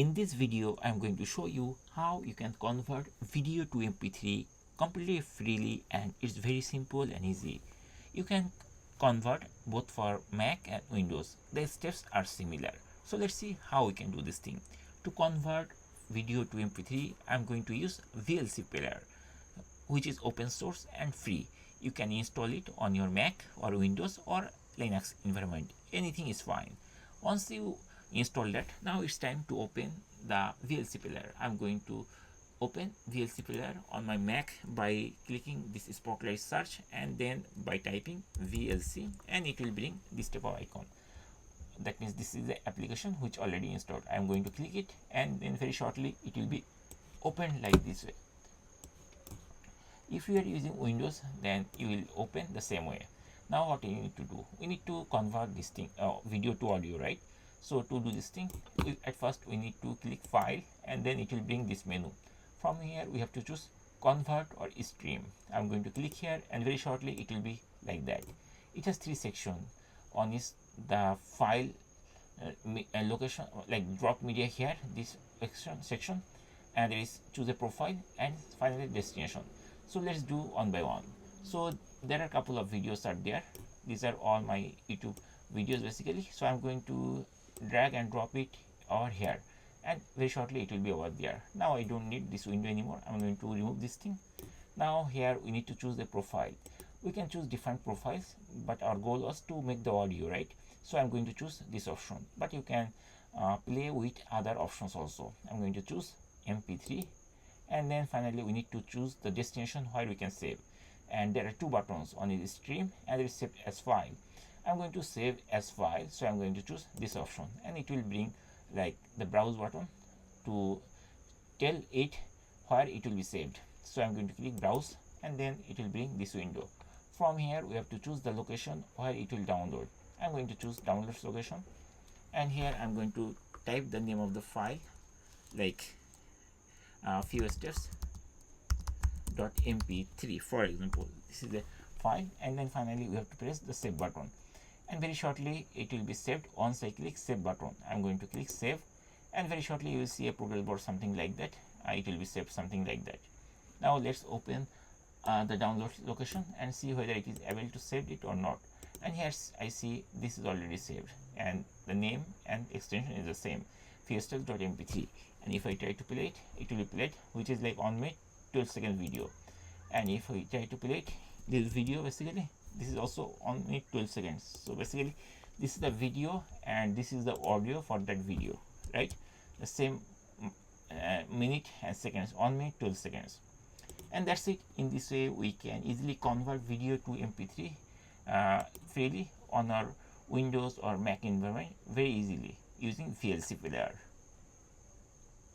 In this video, I am going to show you how you can convert video to MP3 completely freely, and it's very simple and easy. You can convert both for Mac and Windows. The steps are similar. So let's see how we can do this thing. To convert video to MP3, I am going to use VLC player, which is open source and free. You can install it on your Mac or Windows or Linux environment. Anything is fine. Once you install that, now it's time to open the VLC player. I'm going to open VLC player on my Mac by clicking this spotlight search and then by typing VLC, and it will bring this type of icon. That means this is the application which already installed. I'm going to click it, and then very shortly it will be opened like this way. If you are using Windows, then you will open the same way. Now what you need to do, we need to convert this thing video to audio, right? So to do this thing, at first we need to click file, and then it will bring this menu. From here we have to choose convert or stream. I'm going to click here, and very shortly it will be like that. It has three sections. One is the file location, like drop media here, this section, and there is choose a profile, and finally destination. So let's do one by one. So there are a couple of videos are there. These are all my YouTube videos basically. So I'm going to drag and drop it over here, and very shortly it will be over there. Now I don't need this window anymore. I'm going to remove this thing. Now here we need to choose the profile. We can choose different profiles, but our goal was to make the audio, right? So I'm going to choose this option, but you can play with other options also. I'm going to choose MP3, and then finally we need to choose the destination where we can save. And there are two buttons, one is stream and there is save as file. I'm going to save as file, so I'm going to choose this option, and it will bring like the browse button to tell it where it will be saved. So I'm going to click browse, and then it will bring this window. From here we have to choose the location where it will download. I'm going to choose downloads location, and here I'm going to type the name of the file like FewSteps.mp3, for example. This is the file, and then finally we have to press the save button, and very shortly it will be saved. Once I click save button, I'm going to click save, and very shortly you will see a progress bar something like that. It will be saved something like that. Now let's open the download location and see whether it is able to save it or not. And here I see this is already saved, and the name and extension is the same, FewSteps.mp3. and if I try to play it, it will be played, which is like 1 minute 12-second video. And if I try to play it, this video basically, this is also 1 minute 12 seconds. So basically this is the video and this is the audio for that video, right? The same minute and seconds, 1 minute 12 seconds. And that's it. In this way we can easily convert video to MP3 freely on our Windows or Mac environment very easily using VLC player.